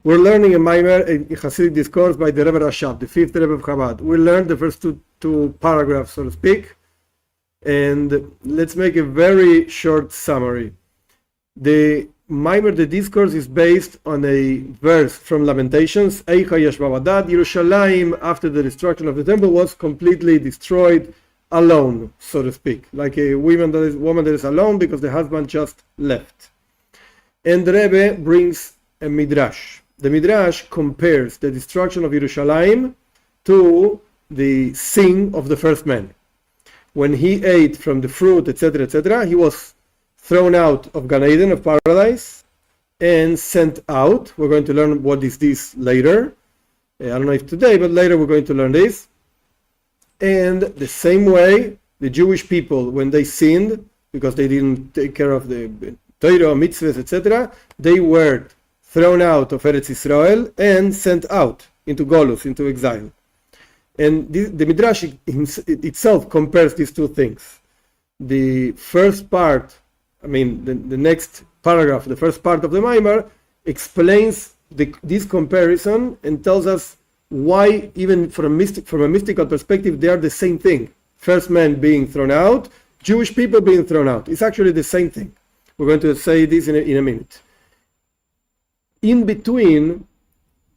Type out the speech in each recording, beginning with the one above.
We're learning a Maimer, a Hasidic discourse by the Rebbe Rashab, the fifth Rebbe of Chabad. We learned the first two paragraphs, so to speak, and let's make a very short summary. The Maimer, the discourse, is based on a verse from Lamentations. Eicha Yashba Vadad, Yerushalayim, after the destruction of the temple, was completely destroyed, alone, so to speak, like a woman that is alone because the husband just left. And the Rebbe brings a midrash. The midrash compares the destruction of Yerushalayim to the sin of the first man. When he ate from the fruit, etc., he was thrown out of Gan Eden, of paradise, and sent out. We're going to learn what is this later. I don't know if today, but later we're going to learn this. And the same way, the Jewish people, when they sinned, because they didn't take care of the Torah, mitzvahs, etc., they were thrown out of Eretz Israel and sent out into Golus, into exile. And the Midrash itself compares these two things. The first part, the next paragraph, the first part of the Maimer, explains this comparison and tells us why, even from a mystical perspective, they are the same thing. First man being thrown out, Jewish people being thrown out. It's actually the same thing. We're going to say this in a minute. In between,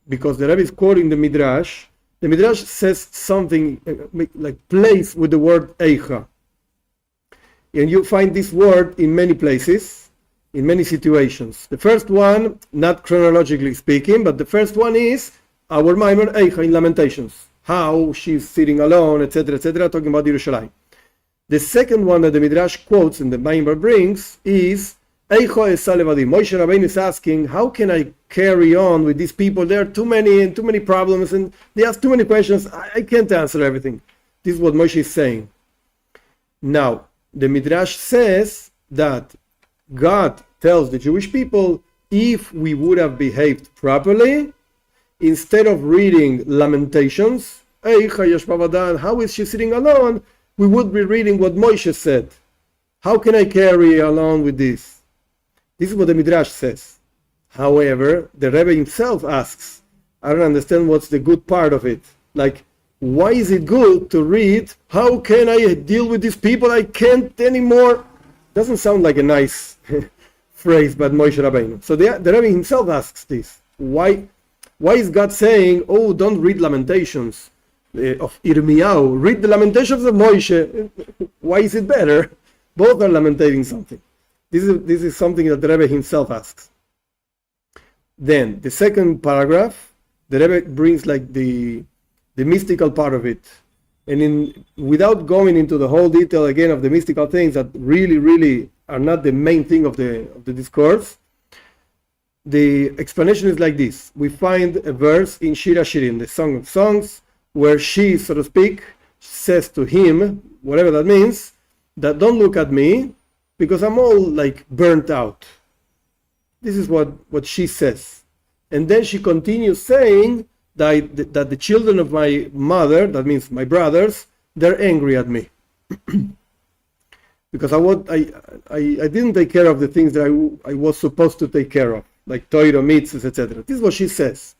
because the Rabbi is quoting the Midrash says something like plays with the word Eicha. And you find this word in many places, in many situations. The first one, not chronologically speaking, but the first one is our Maimer Eicha in Lamentations. How she's sitting alone, etc., talking about Yerushalayim. The second one that the Midrash quotes and the Maimer brings is Eicha Esa Levadi. Moshe Rabbeinu is asking, how can I carry on with these people? There are too many problems, and they ask too many questions. I can't answer everything. This is what Moshe is saying. Now, the Midrash says that God tells the Jewish people, if we would have behaved properly, instead of reading Lamentations, how is she sitting alone? We would be reading what Moshe said. How can I carry along with this? This is what the Midrash says. However, the Rebbe himself asks, I don't understand what's the good part of it. Like, why is it good to read, how can I deal with these people? I can't anymore. Doesn't sound like a nice phrase by Moshe Rabbeinu. So the Rebbe himself asks this. Why is God saying, oh, don't read Lamentations of Irmiyahu, read the Lamentations of Moshe? Why is it better? Both are lamenting something. This is something that the Rebbe himself asks. Then, the second paragraph, the Rebbe brings like the mystical part of it. And without going into the whole detail again of the mystical things that really are not the main thing of the discourse, the explanation is like this. We find a verse in Shir HaShirim, the Song of Songs, where she, so to speak, says to him, whatever that means, that don't look at me, because I'm all like burnt out. This is what she says. And then she continues saying that the children of my mother, that means my brothers, they're angry at me. Because I didn't take care of the things that I was supposed to take care of, like Torah, mitzvahs, etc. This is what she says.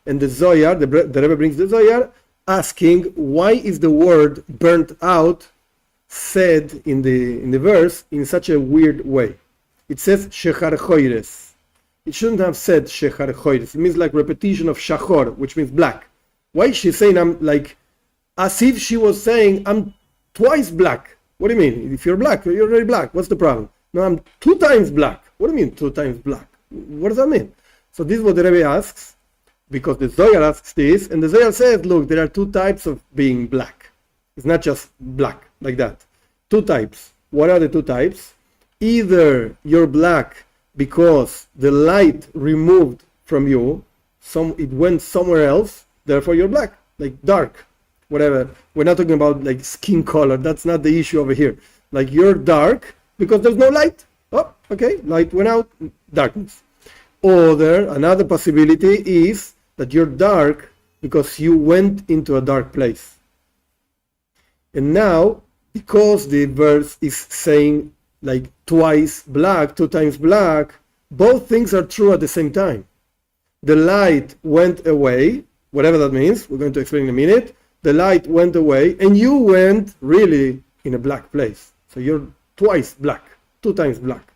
And the Zohar, the Rebbe brings the Zohar, asking, why is the word burnt out said in the verse in such a weird way? It says shechar choires. It shouldn't have said shechar choires. It means like repetition of shachor, which means black. Why is she saying I'm like, as if she was saying I'm twice black? What do you mean? If you're black, you're already black. What's the problem? No, I'm 2 times black. What do you mean 2 times black? What does that mean? So this is what the Rebbe asks, because the Zohar asks this, and the Zohar says, look, there are 2 types of being black. It's not just black like that. 2 types. What are the 2 types? Either you're black because the light removed from you, it went somewhere else, therefore you're black, like dark, whatever. We're not talking about like skin color. That's not the issue over here. Like you're dark because there's no light. Oh, okay, light went out, darkness. Or another possibility is that you're dark because you went into a dark place. And now, because the verse is saying like twice black, 2 times black, both things are true at the same time. the light went away, whatever that means, we're going to explain in a minute. The light went away, and you went really in a black place. So you're twice black, 2 times black.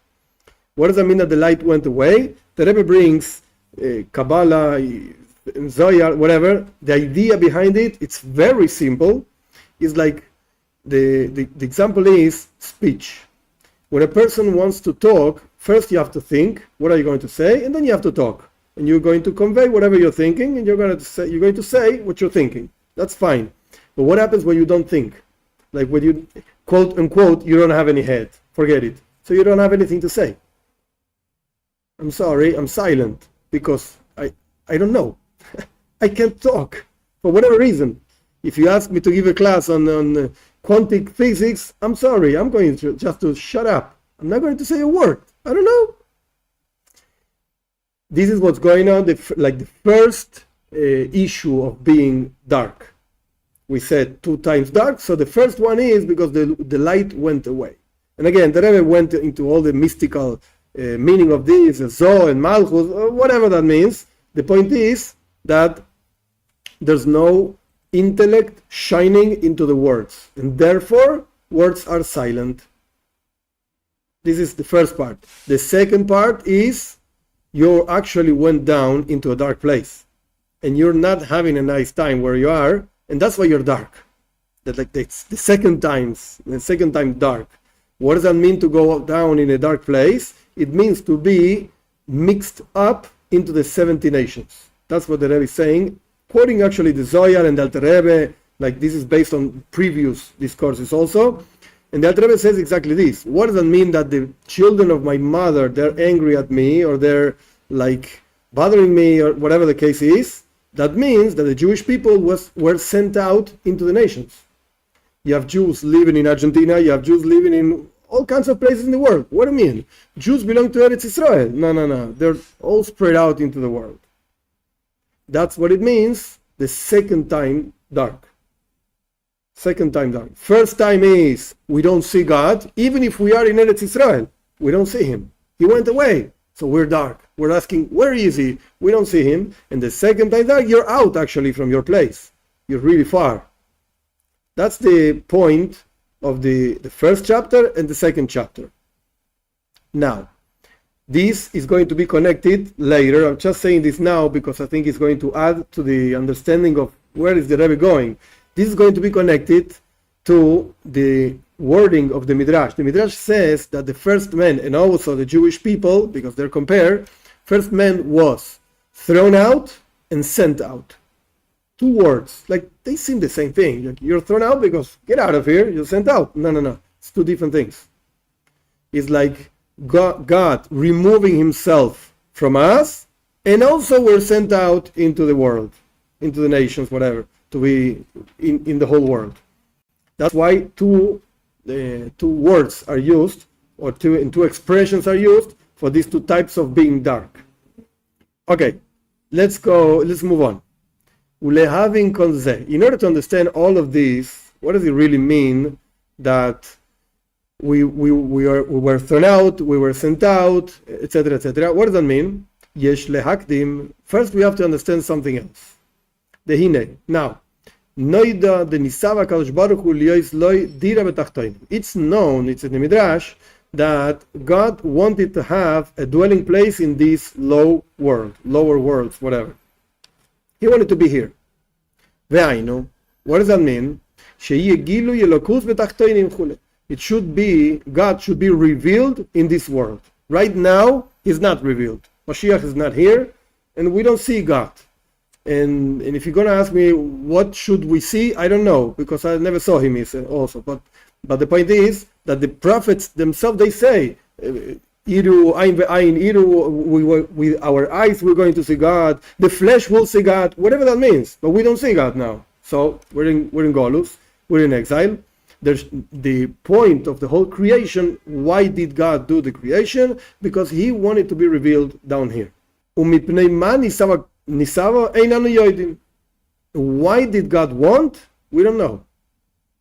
What does that mean that the light went away? The Rebbe brings Kabbalah, Zohar, whatever. The idea behind it, it's very simple. It's like the example is speech. When a person wants to talk, first you have to think, what are you going to say? And then you have to talk. And you're going to convey whatever you're thinking, and you're going to say what you're thinking. That's fine. But what happens when you don't think? Like when you, quote unquote, you don't have any head. Forget it. So you don't have anything to say. I'm sorry, I'm silent because I don't know. I can't talk for whatever reason. If you ask me to give a class on quantum physics, I'm sorry, I'm going to just to shut up. I'm not going to say a word. I don't know. This is what's going on, the first issue of being dark. We said 2 times dark, so the first one is because the light went away. And again, the Rebbe went into all the mystical meaning of this, Zoh and Malchus, whatever that means. The point is that there's no intellect shining into the words, and therefore words are silent. This is the first part. The second part is you actually went down into a dark place, and you're not having a nice time where you are, and that's why you're dark. That's the second time dark. What does that mean to go down in a dark place? It means to be mixed up into the 70 nations. That's what the Rebbe is saying, quoting actually the Zohar and the Alter Rebbe, like this is based on previous discourses also. And the Alter Rebbe says exactly this. What does that mean that the children of my mother, they're angry at me, or they're like bothering me, or whatever the case is? That means that the Jewish people were sent out into the nations. You have Jews living in Argentina, you have Jews living in all kinds of places in the world. What do you mean? Jews belong to Eretz Israel. No. They're all spread out into the world. That's what it means, the second time dark. Second time dark. First time is we don't see God, even if we are in Eretz Israel. We don't see him. He went away. So we're dark. We're asking, where is he? We don't see him. And the second time dark, you're out actually from your place. You're really far. That's the point of the first chapter and the second chapter. Now, this is going to be connected later. I'm just saying this now because I think it's going to add to the understanding of where is the Rebbe going. This is going to be connected to the wording of the Midrash. The Midrash says that the first man, and also the Jewish people, because they're compared, first man was thrown out and sent out. 2 words, like they seem the same thing. Like you're thrown out because get out of here, you're sent out. No. It's 2 different things. It's like God removing himself from us, and also we're sent out into the world, into the nations, whatever, to be in the whole world. That's why 2 words are used, or 2 expressions are used for these 2 types of being dark. Okay, let's move on. In order to understand all of this, what does it really mean that we were thrown out, we were sent out, etc., etc.? What does that mean? Yesh lehakdim. First, we have to understand something else. Dehine. Now, noida de nisava kadosh baruch hu liyos loy dira betachtoin. It's known, it's in the Midrash, that God wanted to have a dwelling place in this lower worlds, whatever. He wanted to be here. Ve'ainu. What does that mean? It should be, God should be revealed in this world. Right now, he's not revealed. Mashiach is not here, and we don't see God. And if you're going to ask me, what should we see? I don't know, because I never saw him also. But the point is that the prophets themselves, they say, with our eyes we're going to see God, the flesh will see God, whatever that means, but we don't see God now. So we're in Golus, we're in exile. There's the point of the whole creation. Why did God do the creation? Because he wanted to be revealed down here. Why did God want? We don't know.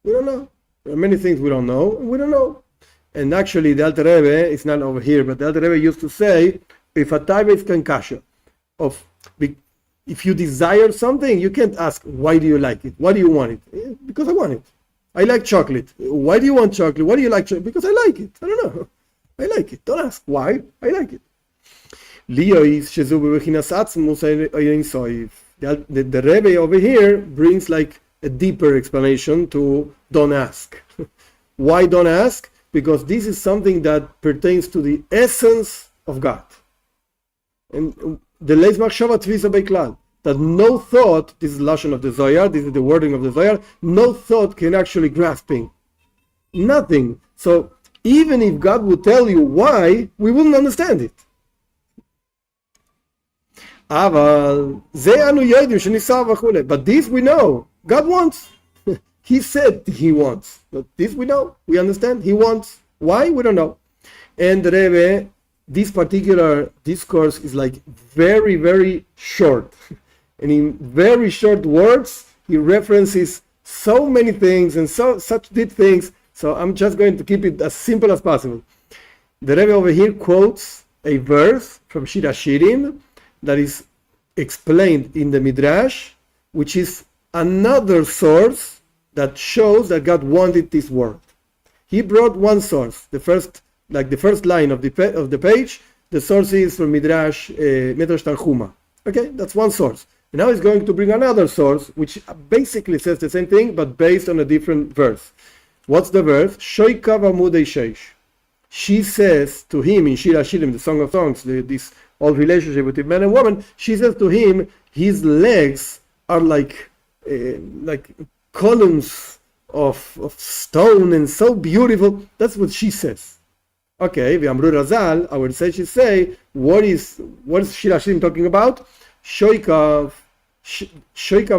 There are many things we don't know. And actually, the Alter Rebbe, it's not over here, but the Alter Rebbe used to say, if a Taiva is kankasha, of If you desire something, you can't ask, why do you like it? Why do you want it? Because I want it. I like chocolate. Why do you want chocolate? Why do you like chocolate? Because I like it. I don't know. I like it. Don't ask why. I like it. The Rebbe over here brings like a deeper explanation to don't ask. Why don't ask? Because this is something that pertains to the essence of God. And the Leis Machshava Tvisa Beiklal, that no thought, this is Lashon of the Zohar, this is the wording of the Zohar, no thought can actually grasping. Nothing. So even if God would tell you why, we wouldn't understand it. But this we know. God wants. He said he wants. But this we know. We understand. He wants. Why? We don't know. And Rebbe, this particular discourse is like very, very short. And in very short words, he references so many things and such deep things. So I'm just going to keep it as simple as possible. The Rebbe over here quotes a verse from Shir Hashirim that is explained in the Midrash, which is another source that shows that God wanted this world. He brought one source, the first line of the page. The source is from Midrash Tanchuma. Okay, that's one source. And now he's going to bring another source, which basically says the same thing, but based on a different verse. What's the verse? Shoikav Amudei Sheish. She says to him in Shir Hashirim, the Song of Songs, this old relationship between man and woman, she says to him, his legs are like columns of stone and so beautiful. That's what she says. Okay, V'amru Razal, our sages say, what is Shir Hashirim talking about? Shoikav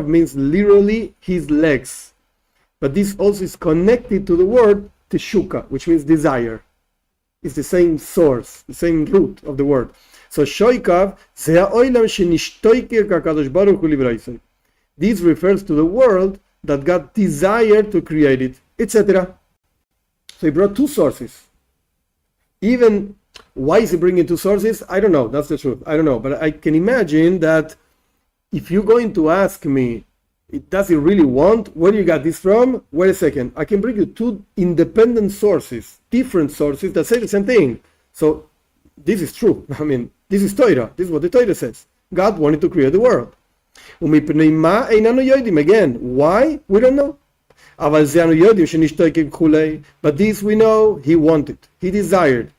means literally his legs. But this also is connected to the word teshuka, which means desire. It's the same source, the same root of the word. So shoikav, this refers to the world that God desired to create it, etc. So he brought two sources. Even why is he bringing two sources? I don't know. That's the truth. I don't know. But I can imagine that if you're going to ask me, does he really want? Where do you got this from? Wait a second. I can bring you two independent sources, different sources that say the same thing. So this is true. I mean, this is Torah. This is what the Torah says. God wanted to create the world. Again, why? We don't know. But this we know, he wanted. He desired.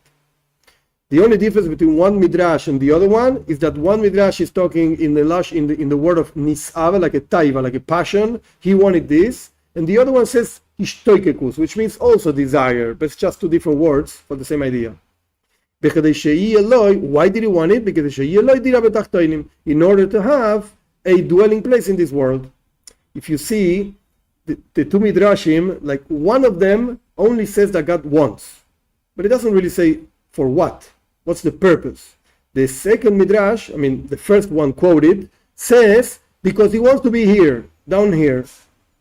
The only difference between one midrash and the other one is that one midrash is talking in the word of nis'ava, like a taiva, like a passion. He wanted this, and the other one says ishtoikekus, which means also desire, but it's just two different words for the same idea. Why did he want it? Because in order to have a dwelling place in this world. If you see the two midrashim, like one of them only says that God wants, but it doesn't really say for what. What's the purpose? The second midrash, the first one quoted, says because he wants to be here, down here.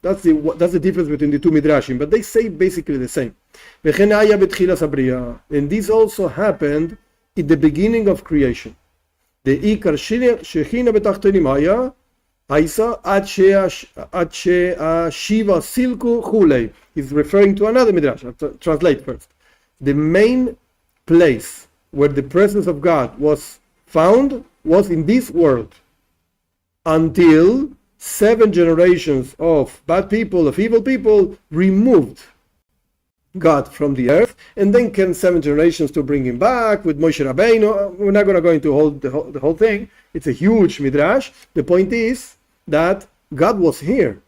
That's the difference between the two midrashim, but they say basically the same. And this also happened in the beginning of creation. The ikar shechina betachtonim haya Aisa Shiva Silku Chulei. He's referring to another midrash. I'll translate first. The main place where the presence of God was found was in this world until 7 generations of bad people, of evil people, removed God from the earth, and then came 7 generations to bring him back with Moshe Rabbeinu. We're not going to go into the whole thing. It's a huge midrash. The point is that God was here.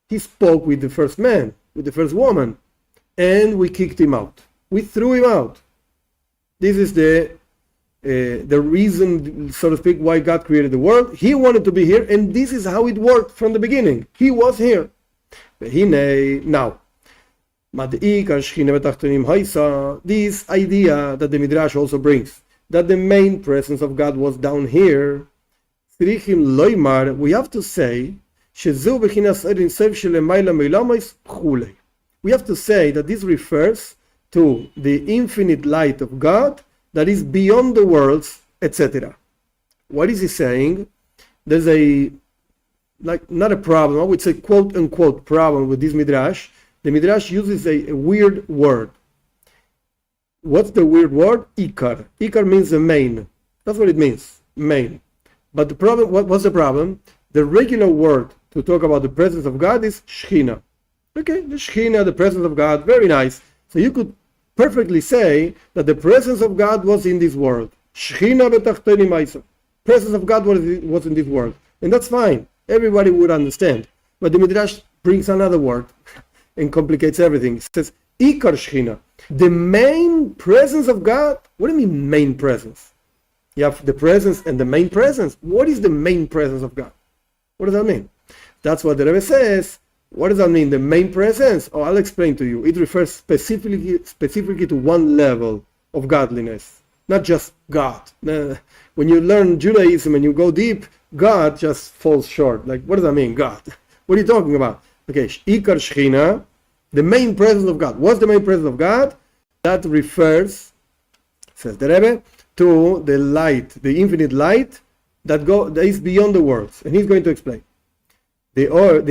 He spoke with the first man, with the first woman, and we kicked him out. We threw him out. This is the reason, so to speak, why God created the world. He wanted to be here, and this is how it worked from the beginning. He was here. Now, this idea that the Midrash also brings, that the main presence of God was down here, we have to say, we have to say that this refers to the infinite light of God that is beyond the worlds, etc. What is he saying? there's a, like, not a problem, I would say quote unquote problem with this Midrash. The Midrash uses a weird word. What's the weird word? Ikar. Ikar means the main. That's what it means, main. But the problem, what's the problem? The regular word to talk about the presence of God is Shechina. Okay, the Shechina, the presence of God, very nice. So you could perfectly say that the presence of God was in this world. Shechina b'tachtoni ma'isa. Presence of God was in this world. And that's fine. Everybody would understand. But the Midrash brings another word and complicates everything. It says, Ikar Shechina. The main presence of God. What do you mean main presence? You have the presence and the main presence. What is the main presence of God? What does that mean? That's what the Rebbe says. What does that mean? The main presence? Oh, I'll explain to you. It refers specifically to one level of godliness, not just God. When you learn Judaism and you go deep, God just falls short. Like, what does that mean, God? What are you talking about? Okay, Ikar Shechina, the main presence of God. What's the main presence of God? That refers, says the Rebbe, to the light, the infinite light that is beyond the worlds. And he's going to explain. I'll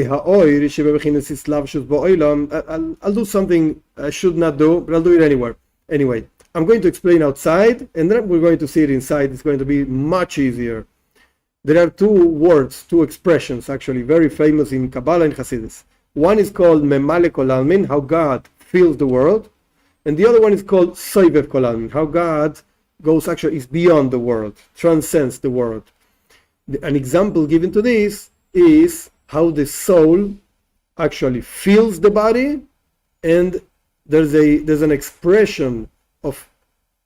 do something I should not do, but I'll do it anywhere. Anyway, I'm going to explain outside, and then we're going to see it inside. It's going to be much easier. There are two expressions, actually, very famous in Kabbalah and Hasidus. One is called Memale Kol Almin, how God fills the world. And the other one is called Soiver Kol Almin, how God is beyond the world, transcends the world. An example given to this is how the soul actually fills the body, and there's an expression of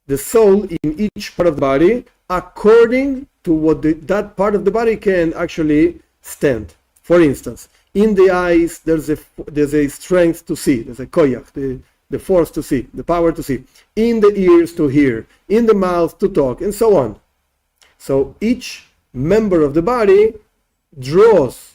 the soul in each part of the body according to what that part of the body can actually stand. For instance, in the eyes there's a strength to see, there's a koyach, the force to see, the power to see. In the ears to hear, in the mouth to talk, and so on. So each member of the body draws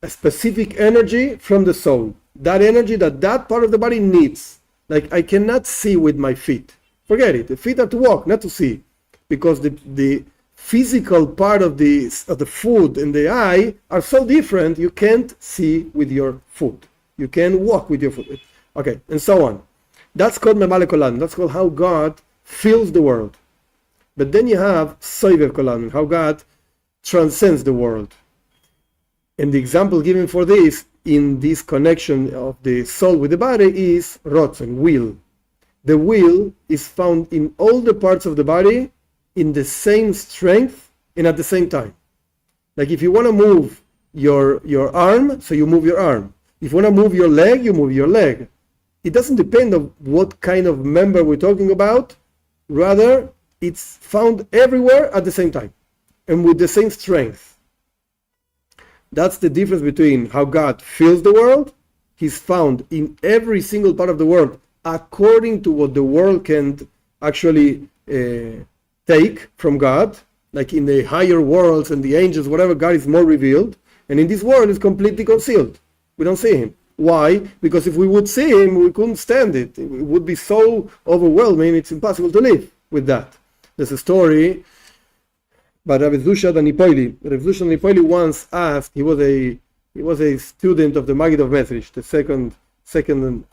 a specific energy from the soul. That energy that part of the body needs. Like, I cannot see with my feet. Forget it. The feet are to walk, not to see. Because the physical part of the foot and the eye are so different, you can't see with your foot. You can walk with your foot. Okay, and so on. That's called Memale Kol Almin. That's called how God fills the world. But then you have Soiver Kol Almin, how God transcends the world. And the example given for this, in this connection of the soul with the body, is Rotzen, will. The will is found in all the parts of the body in the same strength and at the same time. Like, if you want to move your arm, so you move your arm. If you want to move your leg, you move your leg. It doesn't depend on what kind of member we're talking about. Rather, it's found everywhere at the same time and with the same strength. That's the difference between how God fills the world. He's found in every single part of the world according to what the world can actually take from God. Like in the higher worlds and the angels, whatever, God is more revealed. And in this world, it's completely concealed. We don't see him. Why? Because if we would see him, we couldn't stand it. It would be so overwhelming, it's impossible to live with that. There's a story but Rabbi Zusha the Nipoili. Rabbi Zusha the Nipoili once asked, he was a student of the Maggid of Metrish, the second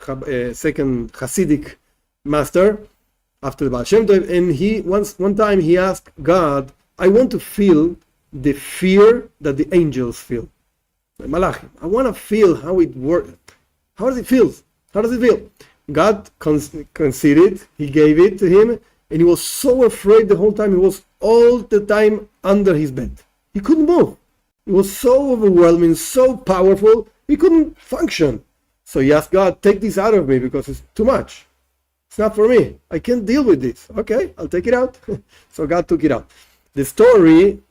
Hasidic master after the Baal Shem Tov, and one time he asked God, I want to feel the fear that the angels feel. Malachim. I want to feel how it works. How does it feel? How does it feel? God conceded, he gave it to him, and he was so afraid the whole time. He was all the time under his bed. He couldn't move. It was so overwhelming, so powerful, he couldn't function. So he asked God, take this out of me because it's too much. It's not for me. I can't deal with this. Okay, I'll take it out. So God took it out. The story,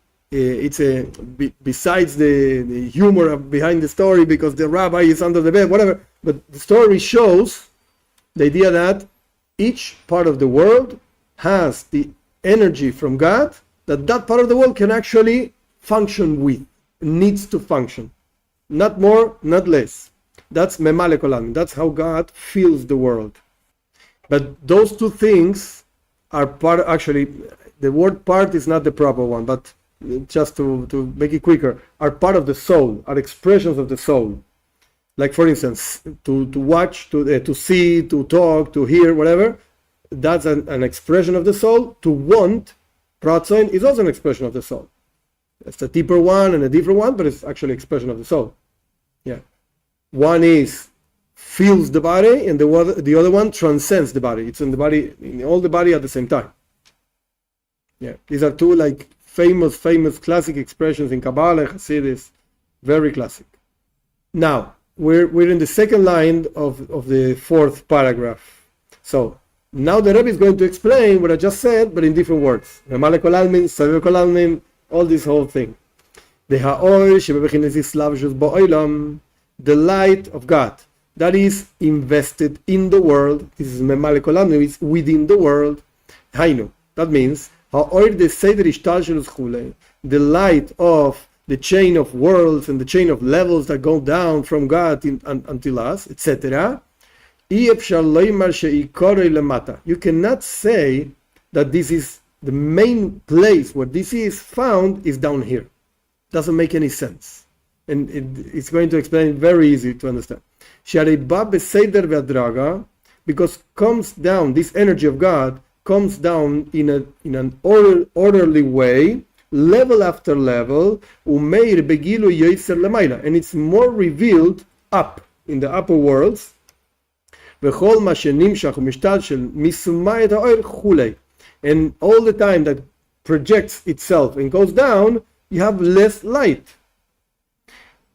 besides the humor behind the story, because the rabbi is under the bed, whatever, but the story shows the idea that each part of the world has the energy from God that part of the world can actually function with, needs to function. Not more, not less. That's Memale Kol Almin. That's how God fills the world. But those two things are part, actually, the word part is not the proper one, but just to make it quicker, are part of the soul, are expressions of the soul. Like, for instance, to watch, to see, to talk, to hear, whatever, that's an expression of the soul. To want, ratzon, is also an expression of the soul. It's a deeper one and a different one, but it's actually an expression of the soul. Yeah. One feels the body, and the other one transcends the body. It's in the body, in all the body at the same time. Yeah. These are two like famous classic expressions in Kabbalah, Hasidus, very classic. Now, we're in the second line of the fourth paragraph. So now the Rabbi is going to explain what I just said, but in different words. Memale kol almin, Serber kol almin, all this whole thing. The ha'or shebebechinas islavshus ba'olam, the light of God that is invested in the world. This is memale kol almin, it's within the world. Hainu. That means ha'or the seder ishtalshelus chulei, the light of the chain of worlds and the chain of levels that go down from God until us, etc. You cannot say that this is the main place where this is found is down here. Doesn't make any sense. And it's going to explain very easy to understand. Because comes down, this energy of God comes down in an orderly way, level after level, and it's more revealed up in the upper worlds. And all the time that projects itself and goes down, you have less light.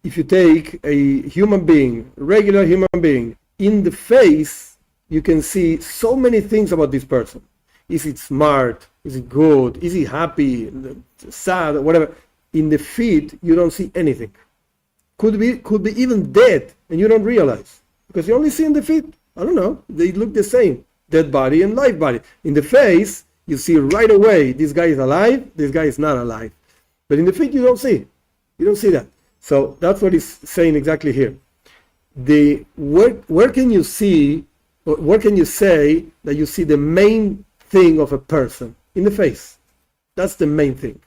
If you take a human being, a regular human being, in the face, you can see so many things about this person. Is it smart? Is it good? Is he happy? Sad? Whatever. In the feet, you don't see anything. Could be even dead, and you don't realize, because you only see in the feet. I don't know. They look the same, dead body and live body. In the face, you see right away this guy is alive, this guy is not alive. But in the feet, you don't see. You don't see that. So that's what he's saying exactly here. Where can you see? Where can you say that you see the main thing of a person? In the face. That's the main thing.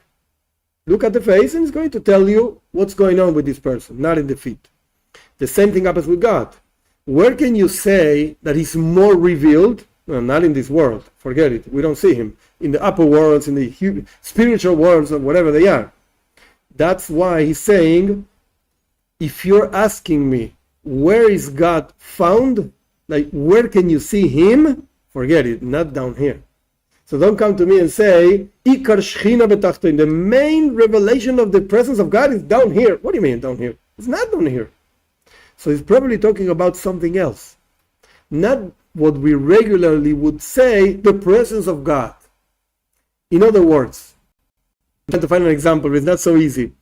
Look at the face and it's going to tell you what's going on with this person, not in the feet. The same thing happens with God. Where can you say that he's more revealed? Well, not in this world. Forget it. We don't see him. In the upper worlds, in the spiritual worlds, or whatever they are. That's why he's saying, if you're asking me, where is God found? Like, where can you see him? Forget it. Not down here. So don't come to me and say, Ikar Shechina betachtoin, the main revelation of the presence of God is down here. What do you mean down here? It's not down here. So he's probably talking about something else. Not what we regularly would say, the presence of God. In other words, I'm trying to find an example, but it's not so easy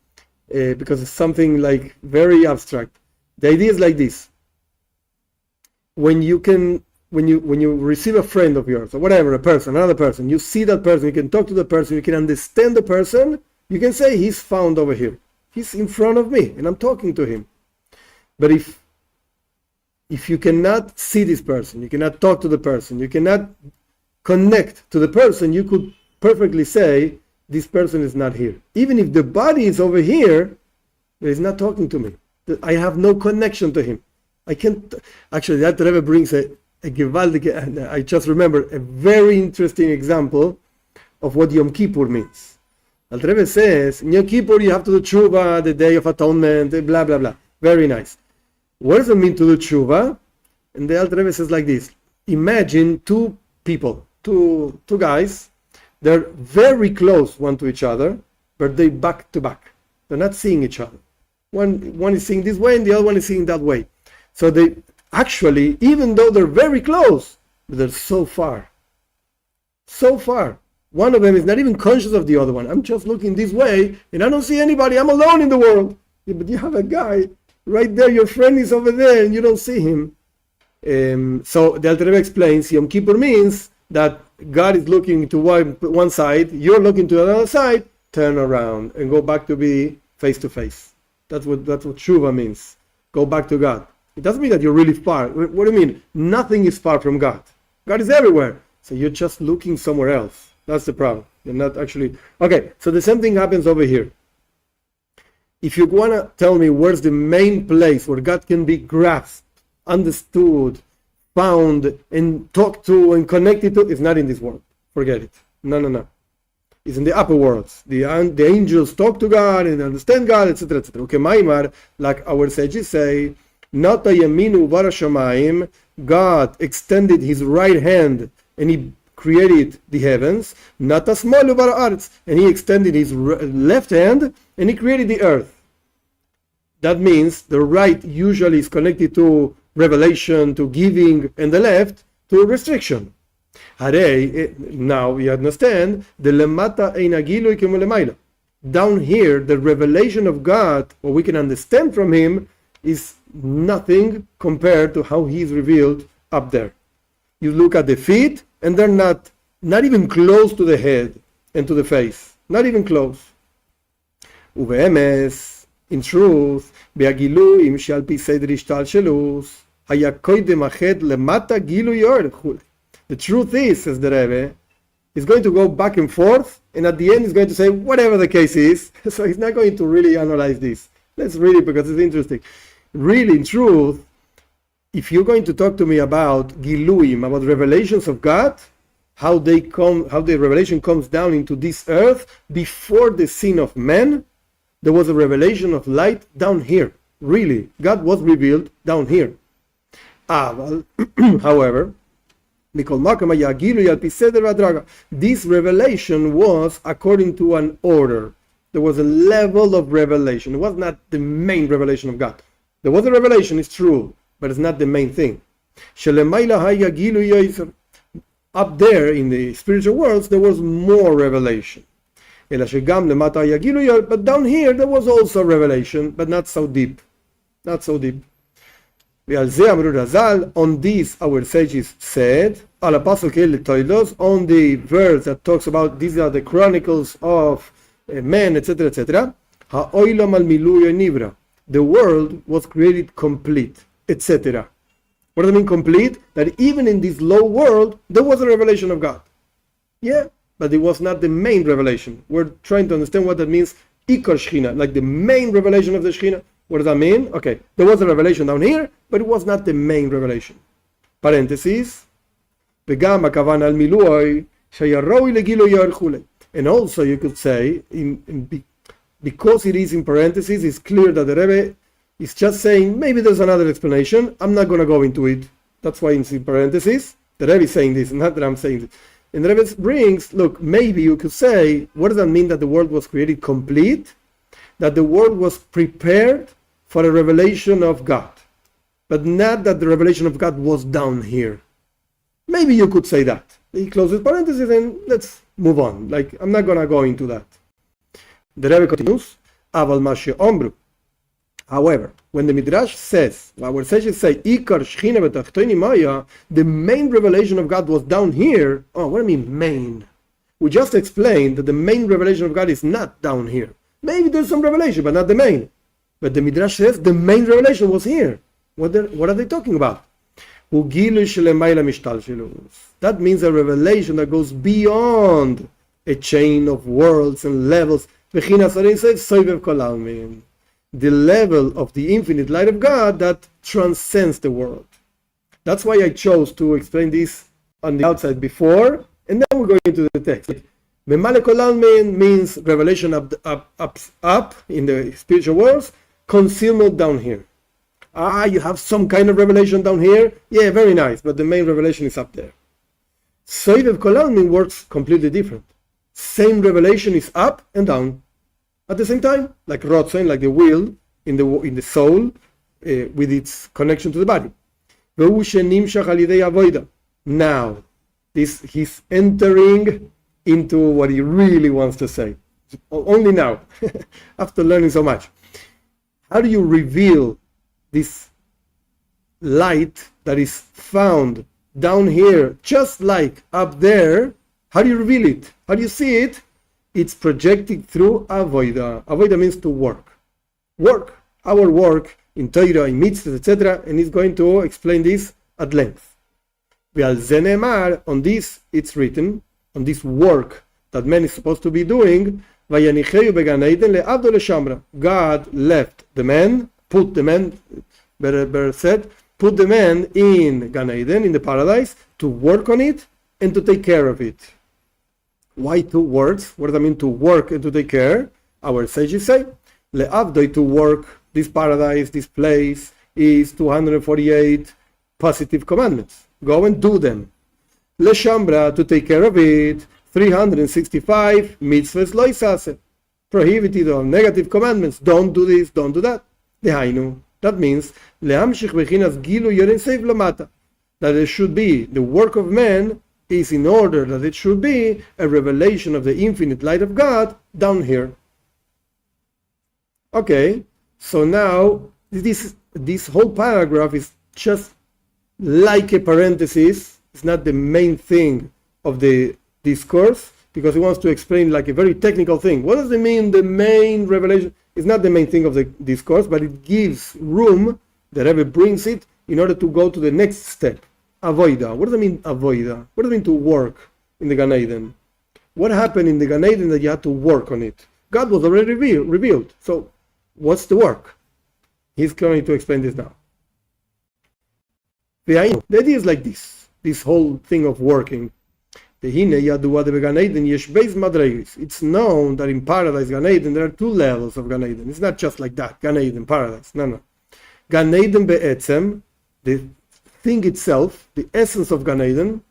because it's something like very abstract. The idea is like this. When you receive a friend of yours, or whatever, a person, another person, you see that person, you can talk to the person, you can understand the person, you can say, he's found over here. He's in front of me, and I'm talking to him. But if you cannot see this person, you cannot talk to the person, you cannot connect to the person, you could perfectly say, this person is not here. Even if the body is over here, but he's not talking to me. I have no connection to him. I can't. Actually, that Rebbe brings a gewaldige, I just remember a very interesting example of what Yom Kippur means. Al Rebbe says, in Yom Kippur you have to do tshuva, the day of atonement, blah, blah, blah. Very nice. What does it mean to do tshuva? And the Alter Rebbe says like this. Imagine two people, two guys, they're very close one to each other, but they back to back. They're not seeing each other. One is seeing this way and the other one is seeing that way. So they actually, even though they're very close, they're so far. So far. One of them is not even conscious of the other one. I'm just looking this way and I don't see anybody. I'm alone in the world. Yeah, but you have a guy right there, your friend is over there and you don't see him. So the Alter Rebbe explains, Yom Kippur means that God is looking to one side, you're looking to another side, turn around and go back to be face to face. That's what Tshuva means. Go back to God. It doesn't mean that you're really far. What do you mean? Nothing is far from God. God is everywhere. So you're just looking somewhere else. That's the problem. You're not actually... Okay, so the same thing happens over here. If you want to tell me where's the main place where God can be grasped, understood, found, and talked to, and connected to, it's not in this world. Forget it. No. It's in the upper worlds. The angels talk to God and understand God, etc., etc. Okay, Maimar, like our sages say, Nata yaminu vara shamayim, God extended his right hand and he created the heavens. Nata smalu vara arts, and he extended his left hand and he created the earth. That means the right usually is connected to revelation, to giving, and the left to restriction. Now we understand the lemata einagilu kemulemayla. Down here, the revelation of God, what we can understand from him, is nothing compared to how he is revealed up there. You look at the feet, and they're not even close to the head and to the face. Not even close. Uve'emes, in truth, be'agiluim shall be seder ishtalshelus, haya koidem ached lemata gilu yor. The truth is, says the Rebbe, he's going to go back and forth, and at the end he's going to say whatever the case is. So he's not going to really analyze this. Let's read it because it's interesting. Really, in truth, if you're going to talk to me about Giluim, about revelations of God, how the revelation comes down into this earth, before the sin of man, there was a revelation of light down here. Really, God was revealed down here. However, this revelation was according to an order. There was a level of revelation. It was not the main revelation of God. There was a revelation, it's true, but it's not the main thing. Up there in the spiritual worlds, there was more revelation. But down here, there was also revelation, but not so deep. Not so deep. On this, our sages said, on the verse that talks about these are the chronicles of men, etc., etc. The world was created complete, etc. What does it mean complete? That even in this low world, there was a revelation of God. Yeah, but it was not the main revelation. We're trying to understand what that means. Ikar Shechina, like the main revelation of the Shechina. What does that mean? Okay, there was a revelation down here, but it was not the main revelation. Parentheses. And also you could say, because it is in parentheses, it's clear that the Rebbe is just saying, maybe there's another explanation. I'm not going to go into it. That's why it's in parentheses. The Rebbe is saying this, not that I'm saying this. And the Rebbe brings, look, maybe you could say, what does that mean that the world was created complete? That the world was prepared for a revelation of God, but not that the revelation of God was down here. Maybe you could say that. He closes parentheses and let's move on. Like, I'm not going to go into that. The Rebbe continues, however, when the Midrash says, our sages say, Ikar Shechina v'tachtoini Maya, the main revelation of God was down here. Oh, what do you mean main? We just explained that the main revelation of God is not down here. Maybe there's some revelation, but not the main. But the Midrash says the main revelation was here. What are they talking about? That means a revelation that goes beyond a chain of worlds and levels. The level of the infinite light of God that transcends the world. That's why I chose to explain this on the outside before, and then we're going into the text. Means revelation up in the spiritual worlds, concealment down here. You have some kind of revelation down here? Yeah, very nice, but the main revelation is up there. Soivev Kolalmin works completely different. Same revelation is up and down at the same time, like Rotsen, like the will in the soul, with its connection to the body. Now, he's entering into what he really wants to say. Only now, after learning so much. How do you reveal this light that is found down here, just like up there? How do you reveal it? How do you see it? It's projected through avoida. Avoida means to work. Work. Our work in Torah, in mitzvahs, etc. And he's going to explain this at length. On this, it's written, on this work that man is supposed to be doing, God left the man, put the man, better said, put the man in Gan Eden, in the paradise, to work on it and to take care of it. Why two words? What does that mean, to work and to take care? Our sages say, Le'avdoi, to work, this paradise, this place, is 248 positive commandments. Go and do them. Le'shambra, to take care of it, 365 mitzvahs loisase, prohibited or negative commandments. Don't do this, don't do that. Dehainu, that means lehamshich bechinas gilu yorin seif lamata, that it should be the work of man is in order that it should be a revelation of the infinite light of God down here. Okay, so now this whole paragraph is just like a parenthesis. It's not the main thing of the discourse, because he wants to explain like a very technical thing. What does it mean, the main revelation? It's not the main thing of the discourse, but it gives room, the Rebbe brings it in order to go to the next step. Avoida. What does it mean, avoida? What does it mean to work in the Gan Eden? What happened in the Gan Eden that you had to work on it? God was already revealed. So what's the work? He's going to explain this now. The idea is like this whole thing of working. It's known that in paradise, Gan Eden, there are two levels of Gan Eden. It's not just like that, Gan Eden, paradise. No. Gan Eden be'etzem, the thing itself, the essence of Gan Eden,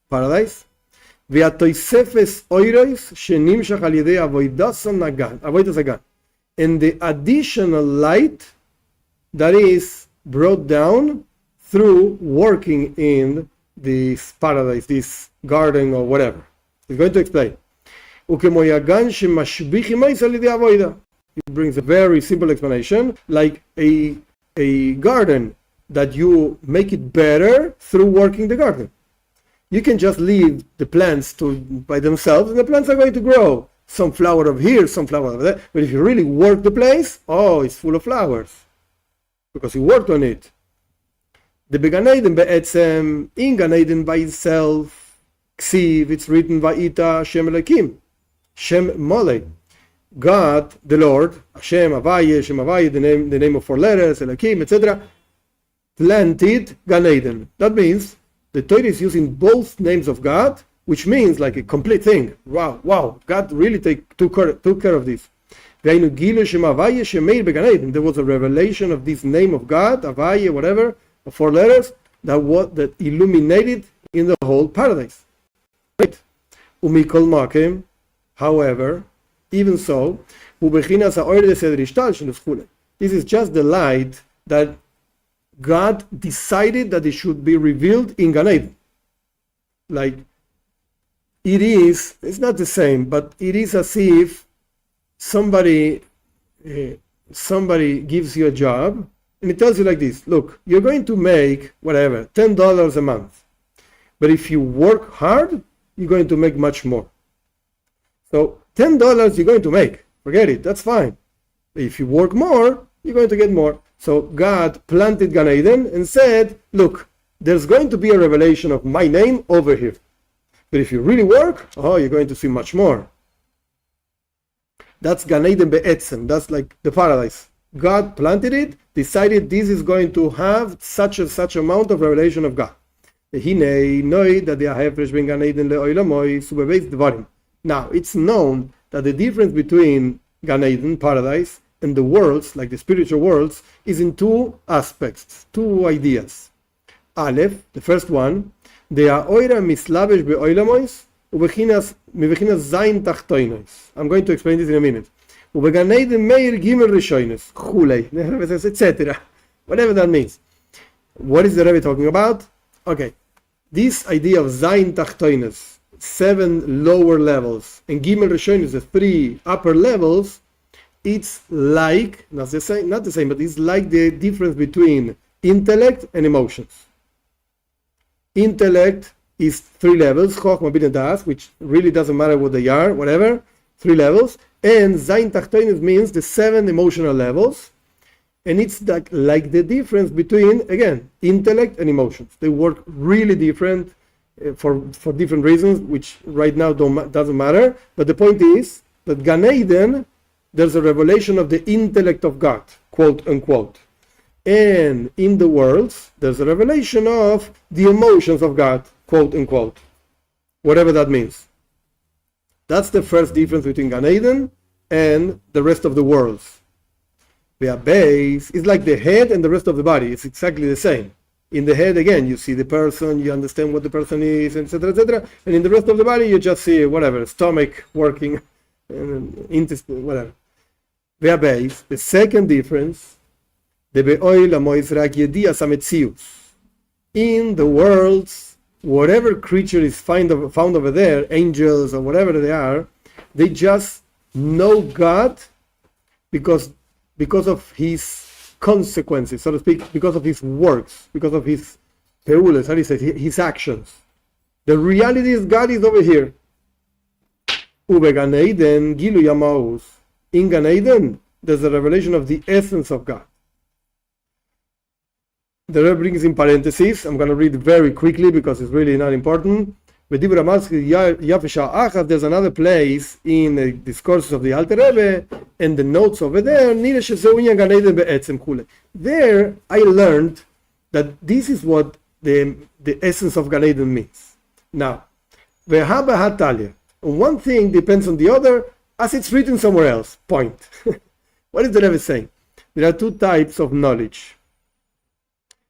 paradise, and the additional light that is brought down through working in this paradise, this garden or whatever. He's going to explain. It brings a very simple explanation, like a garden that you make it better through working the garden. You can just leave the plants by themselves, and the plants are going to grow. Some flower over here, some flower over there. But if you really work the place, it's full of flowers, because you worked on it. The Gan Eden be'etzem, in Gan Eden by itself, ksiv, it's written va'ita Shem Elokim, Shem Mole, God, the Lord, Hashem Havaya, the name of 4 letters, Elokim, etc., planted Gan Eden. That means the Torah is using both names of God, which means like a complete thing. Wow, God really took care of this. There was a revelation of this name of God, Havaya, whatever, 4 letters, that illuminated in the whole paradise. Right? However, even so, this is just the light that God decided that it should be revealed in Gan Eden. Like, it's not the same, but it is as if somebody gives you a job, and it tells you like this: look, you're going to make whatever, $10 a month. But if you work hard, you're going to make much more. So $10 you're going to make. Forget it, that's fine. If you work more, you're going to get more. So God planted Gan Eden and said, look, there's going to be a revelation of my name over here. But if you really work, you're going to see much more. That's Gan Eden be'etzem. That's like the paradise. God planted it, decided this is going to have such amount of revelation of God. Now, it's known that the difference between Gan Eden, paradise, and the worlds, like the spiritual worlds, is in 2 aspects, 2 ideas. Aleph, the first one, they are oira mislavesh be'oilamois ubechinas zayin tachtoinois. I'm going to explain this in a minute. Ubegan Eden meir gimel rishonos chulei, etc. Whatever that means. What is the Rebbe talking about? Okay, this idea of zayin tachtoinois, 7 lower levels, and gimel rishonos, the 3 upper levels, it's like, not the same, but it's like the difference between intellect and emotions. Intellect is 3 levels, Chochmah, Bina, Das, which really doesn't matter what they are, whatever, 3 levels. And Zayin Tachtoinus means the 7 emotional levels. And it's like the difference between, again, intellect and emotions. They work really different. for different reasons, which right now doesn't matter. But the point is that Gan Eden, there's a revelation of the intellect of God, quote unquote. And in the worlds, there's a revelation of the emotions of God, quote unquote. Whatever that means. That's the first difference between Gan Eden and the rest of the worlds. The base is like the head and the rest of the body. It's exactly the same. In the head, again, you see the person, you understand what the person is, etc., etc. And in the rest of the body, you just see whatever, stomach working, intestine, whatever. The base, the second difference, in the worlds, whatever creature is found over there, angels or whatever they are, they just know God because of his consequences, so to speak, because of his works, because of his peules, how do you say, his actions. The reality is God is over here. In Gan Eden, there's a revelation of the essence of God. The Rebbe brings in parentheses. I'm going to read very quickly because it's really not important. There's another place in the discourses of the Alter Rebbe and the notes over there. There I learned that this is what the essence of Gan Eden means. Now, one thing depends on the other as it's written somewhere else. Point. What is the Rebbe saying? There are two types of knowledge.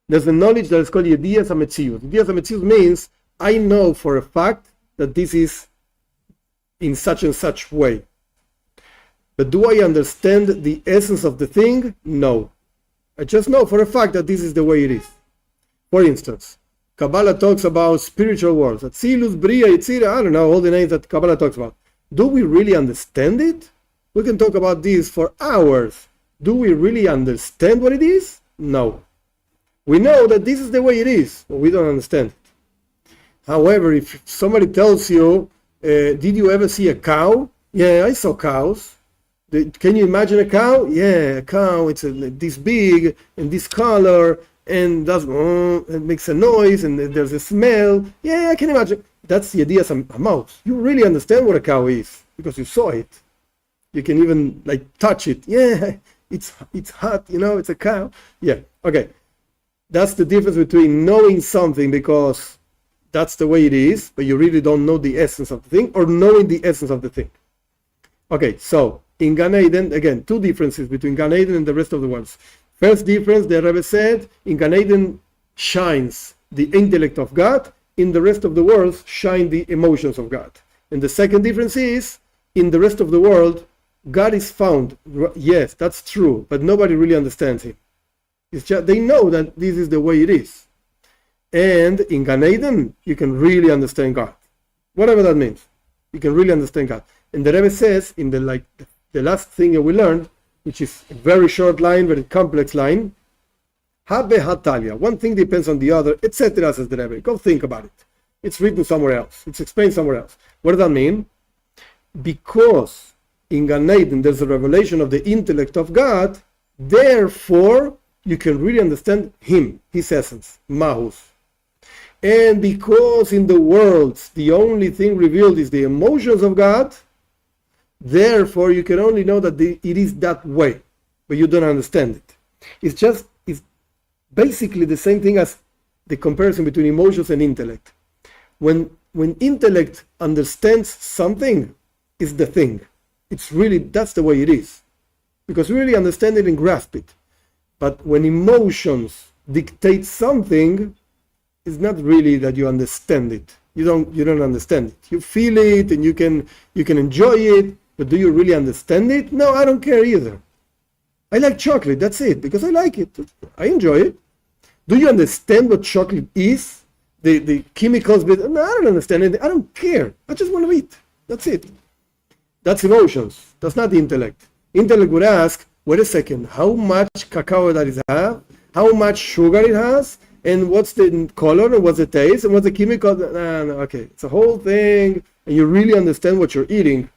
There's a knowledge that is called Yediyas HaMetzius. Yediyas HaMetzius means I know for a fact that this is in such and such way. But do I understand the essence of the thing? No. I just know for a fact that this is the way it is. For instance, Kabbalah talks about spiritual worlds. Atzilus, Bria, Yitzira, I don't know, all the names that Kabbalah talks about. Do we really understand it? We can talk about this for hours. Do we really understand what it is? No. We know that this is the way it is, but we don't understand it. However, if somebody tells you, did you ever see a cow? Yeah, I saw cows. Can you imagine a cow? Yeah, a cow, it's this big and this color and does it makes a noise and there's a smell. Yeah, I can imagine. That's the idea of a mouse. You really understand what a cow is because you saw it. You can even touch it. Yeah, it's hot, it's a cow. Yeah, okay. That's the difference between knowing something because that's the way it is, but you really don't know the essence of the thing, or knowing the essence of the thing. Okay, so in Gan Eden, again, two differences between Gan Eden and the rest of the worlds. First difference, the Rebbe said, in Gan Eden shines the intellect of God, in the rest of the world shine the emotions of God. And the second difference is, in the rest of the world, God is found. Yes, that's true, but nobody really understands him. It's just, they know that this is the way it is. And in Gan Eden, you can really understand God. Whatever that means. You can really understand God. And the Rebbe says, in the last thing that we learned, which is a very short line, very complex line, Habe Hatalia, one thing depends on the other, etc., says the Rebbe. Go think about it. It's written somewhere else. It's explained somewhere else. What does that mean? Because in Gan Eden, there's a revelation of the intellect of God, therefore, you can really understand him, his essence, Mahus. And because in the worlds, the only thing revealed is the emotions of God, therefore you can only know that it is that way, but you don't understand it. It's basically the same thing as the comparison between emotions and intellect. When intellect understands something, it's the thing. That's the way it is. Because we really understand it and grasp it. But when emotions dictate something, it's not really that you understand it. You don't understand it. You feel it and you can enjoy it, but do you really understand it? No, I don't care either. I like chocolate, that's it, because I like it. I enjoy it. Do you understand what chocolate is? The chemicals, no, I don't understand it. I don't care. I just want to eat. That's it. That's emotions. That's not intellect. Intellect would ask, wait a second, how much cacao does it have? How much sugar it has? And what's the color? And what's the taste? And what's the chemical? No, okay. It's a whole thing. And you really understand what you're eating.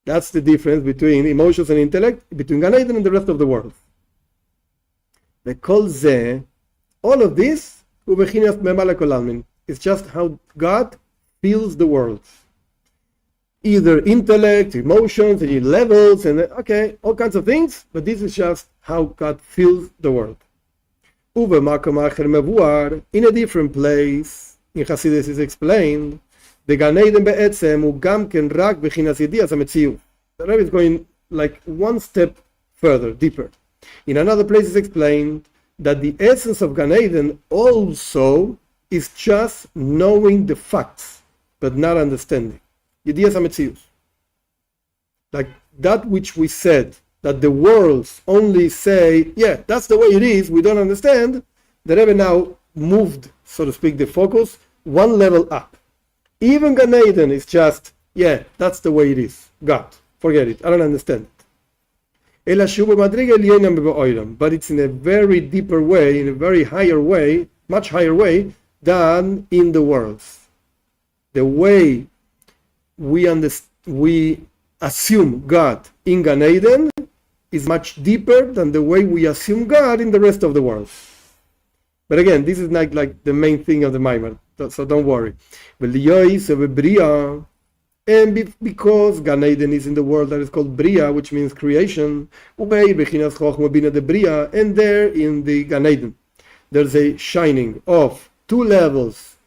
That's the difference between emotions and intellect, between Gan Eden and the rest of the world. They call all of this, is It's just how God feels the world. Either intellect, emotions, and levels, and okay, all kinds of things, but this is just how God feels the world. In a different place, in Hasidus is explained, the Gan Eden be'etzem hu gam ken rak b'chinas yedias hametziut. The Rabbi is going like one step further, deeper. In another place is explained that the essence of Gan Eden also is just knowing the facts, but not understanding. Yedias hametziut. Like that which we said, that the worlds only say, yeah, that's the way it is, we don't understand. The Rebbe now moved, so to speak, the focus one level up. Even Gan Eden is just, yeah, that's the way it is. God, forget it, I don't understand it. But it's in a very deeper way, in a very higher way, much higher way than in the worlds. The way we assume God in Gan Eden is much deeper than the way we assume God in the rest of the world. But again, this is not like the main thing of the Maimar, so don't worry. And because Gan Eden is in the world that is called Bria, which means creation, and there in the Gan Eden, there's a shining of two levels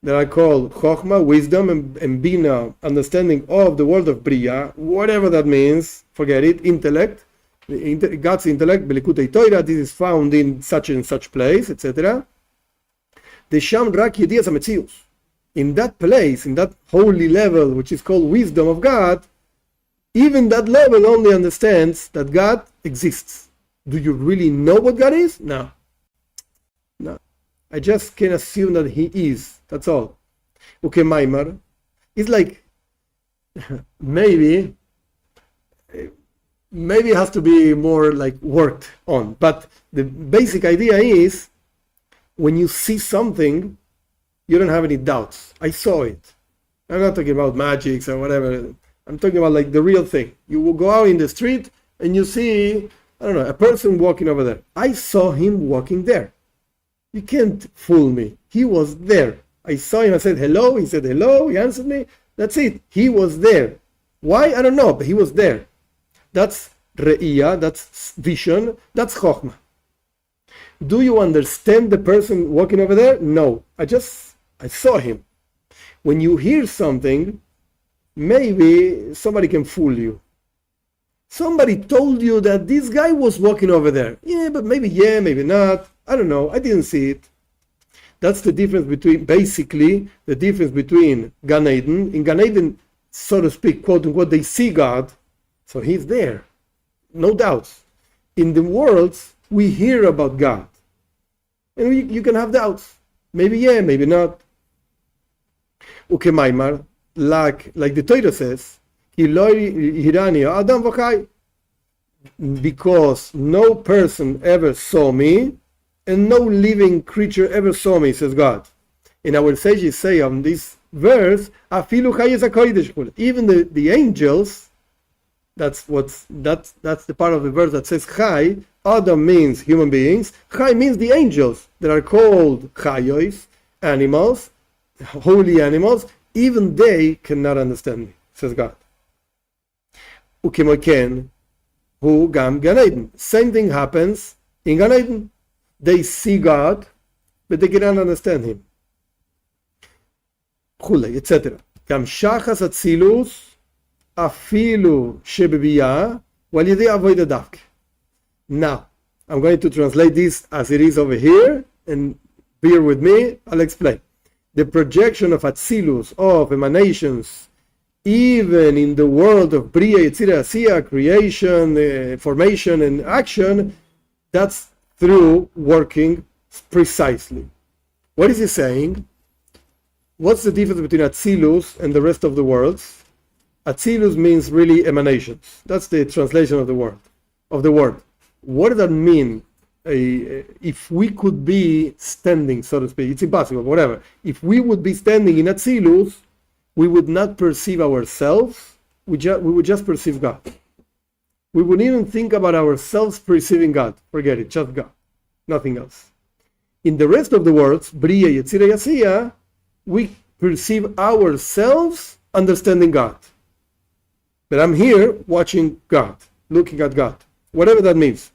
that I call Chokhmah, wisdom, and Bina, understanding of the world of Bria, whatever that means, forget it, intellect. God's intellect, Belikutei Torah, this is found in such and such place, etc. The Sham Rak Yedias HaMetzius. In that place, in that holy level, which is called wisdom of God, even that level only understands that God exists. Do you really know what God is? No. No. I just can assume that He is. That's all. Okay, Maimar. It's like, maybe it has to be more like worked on, but the basic idea is when you see something, you don't have any doubts. I saw it. I'm not talking about magics or whatever. I'm talking about like the real thing. You will go out in the street and you see, I don't know, a person walking over there. I saw him walking there. You can't fool me. He was there. I saw him. I said hello. He said hello. He answered me. That's it. He was there. Why? I don't know, but he was there. That's Re'iyah, that's vision, that's Chokhmah. Do you understand the person walking over there? No. I saw him. When you hear something, maybe somebody can fool you. Somebody told you that this guy was walking over there. Yeah, maybe not. I don't know. I didn't see it. That's the difference between, basically, the difference between Gan Eden. In Gan Eden, so to speak, quote unquote, they see God. So He's there, no doubts. In the worlds, we hear about God. And you can have doubts. Maybe yeah, maybe not. Okay, Maimar, like the Torah says, because no person ever saw me, and no living creature ever saw me, says God. And our sages say on this verse, even the angels, that's the part of the verse that says Chai. Adam means human beings. Chai means the angels that are called Chayos, animals, holy animals. Even they cannot understand me, says God. Ukimoken, hu gam Gan Eden. Same thing happens in Gan Eden. They see God, but they cannot understand Him. Etc. Gam shachas atzilus. Afilu shebebiya walidei avoda davke. Now, I'm going to translate this as it is over here, and bear with me, I'll explain. The projection of Atzilus, of emanations, even in the world of Bria, Yetzirah, Asiya, creation, formation, and action, that's through working precisely. What is he saying? What's the difference between Atzilus and the rest of the worlds? Atzilus means really emanations. That's the translation of the word. What does that mean? If we could be standing, so to speak, it's impossible, whatever. If we would be standing in Atzilus, we would not perceive ourselves, we would just perceive God. We wouldn't even think about ourselves perceiving God. Forget it, just God, nothing else. In the rest of the worlds, Bria, Yetzirah, Asiya, we perceive ourselves understanding God. But I'm here watching God, looking at God, whatever that means.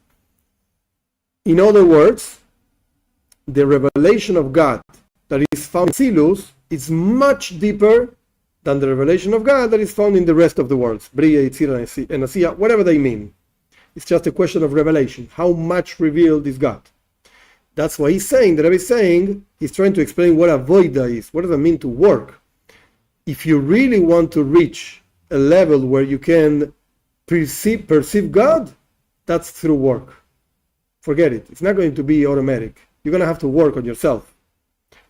In other words, the revelation of God that is found in Silus is much deeper than the revelation of God that is found in the rest of the worlds, Bria, Yitzira, and Asiya, whatever they mean. It's just a question of revelation. How much revealed is God? That's why he's saying, the Rabbi is saying, he's trying to explain what avoida is. What does it mean to work? If you really want to reach a level where you can perceive God, that's through work. Forget it. It's not going to be automatic. You're going to have to work on yourself.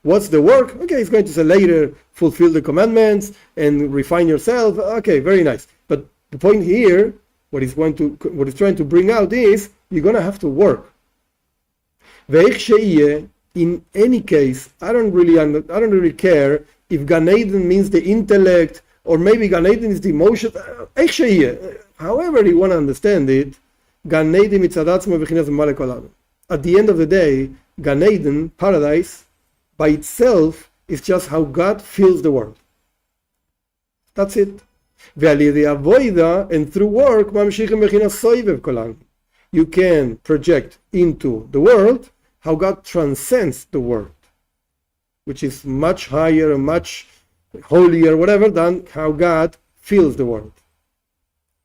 What's the work? Okay, he's going to say later, fulfill the commandments and refine yourself. Okay, very nice. But the point here, what he's trying to bring out is, you're going to have to work. In any case, I don't really care if Gan Eden means the intellect, or maybe Gan Eden is the emotion. However you want to understand it, Gan Eden at the end of the day, Gan Eden, paradise, by itself is just how God feels the world. That's it. And through work, you can project into the world how God transcends the world, which is much higher and much holier, whatever, than how God feels the world.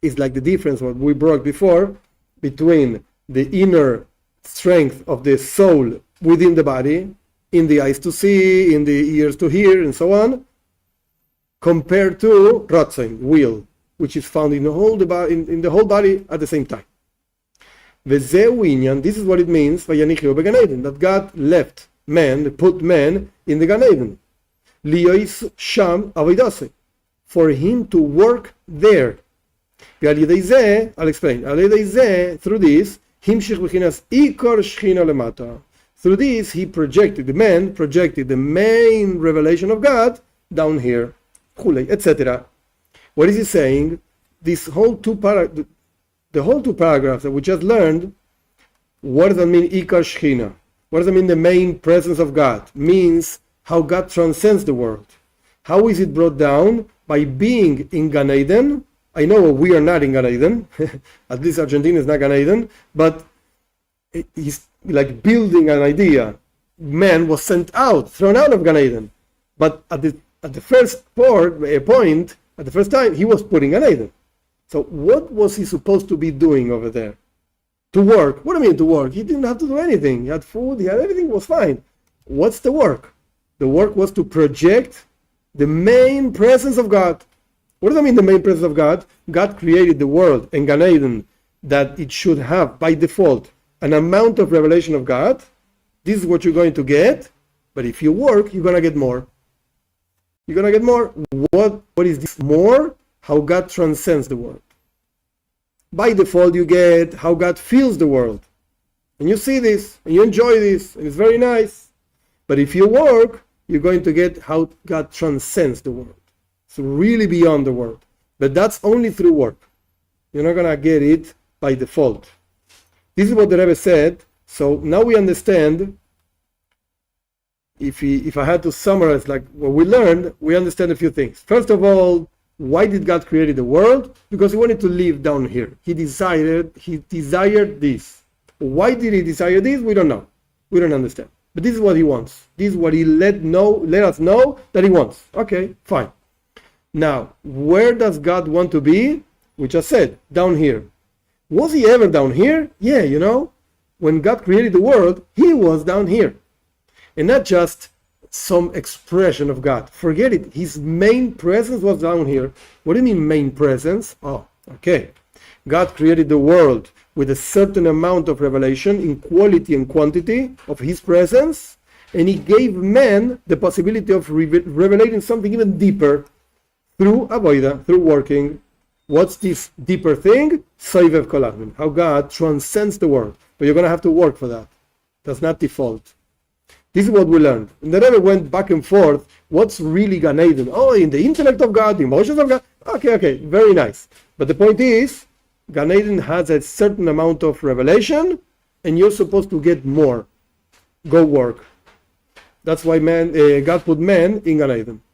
It's like the difference what we brought before between the inner strength of the soul within the body, in the eyes to see, in the ears to hear, and so on, compared to Ratzon, will, which is found in the whole body at the same time. This is what it means that God left man, put man in the Gan Eden, for him to work there. I'll explain. Through this, through this, the man projected the main revelation of God down here, etc. What is he saying? The whole two paragraphs that we just learned, what does that mean, Ikar Shechina? What does it mean, the main presence of God? Means how God transcends the world. How is it brought down? By being in Gan Eden. I know we are not in Gan Eden, at least Argentina is not Gan Eden, but he's like building an idea. Man was thrown out of Gan Eden. But at the first point, at the first time, he was put in Gan Eden. So what was he supposed to be doing over there? To work. What do you mean to work? He didn't have to do anything. He had food, he had everything, was fine. What's the work? The work was to project the main presence of God. What does that mean, the main presence of God? God created the world in Gan Eden that it should have, by default, an amount of revelation of God. This is what you're going to get. But if you work, you're going to get more. You're going to get more. What is this more? How God transcends the world. By default, you get how God feels the world. And you see this, and you enjoy this, and it's very nice. But if you work, you're going to get how God transcends the world. It's really beyond the world. But that's only through work. You're not going to get it by default. This is what the Rebbe said. So now we understand, if I had to summarize like what we learned, we understand a few things. First of all, why did God create the world? Because he wanted to live down here. He desired this. Why did he desire this? We don't know. We don't understand. But this is what he wants. This is what he let us know that he wants. Okay, fine. Now, where does God want to be? We just said, down here. Was he ever down here? Yeah, when God created the world, he was down here. And not just some expression of God. Forget it. His main presence was down here. What do you mean main presence? Oh, okay. God created the world with a certain amount of revelation in quality and quantity of his presence, and he gave man the possibility of revelating something even deeper through avoida, through working. What's this deeper thing? Soivev koladmin, how God transcends the world. But you're going to have to work for that. That's not default. This is what we learned. And the Rebbe went back and forth. What's really Gan Eden? Oh, in the intellect of God, the emotions of God. Okay, very nice. But the point is, Gan Eden has a certain amount of revelation, and you're supposed to get more. Go work. That's why God put man in Gan Eden.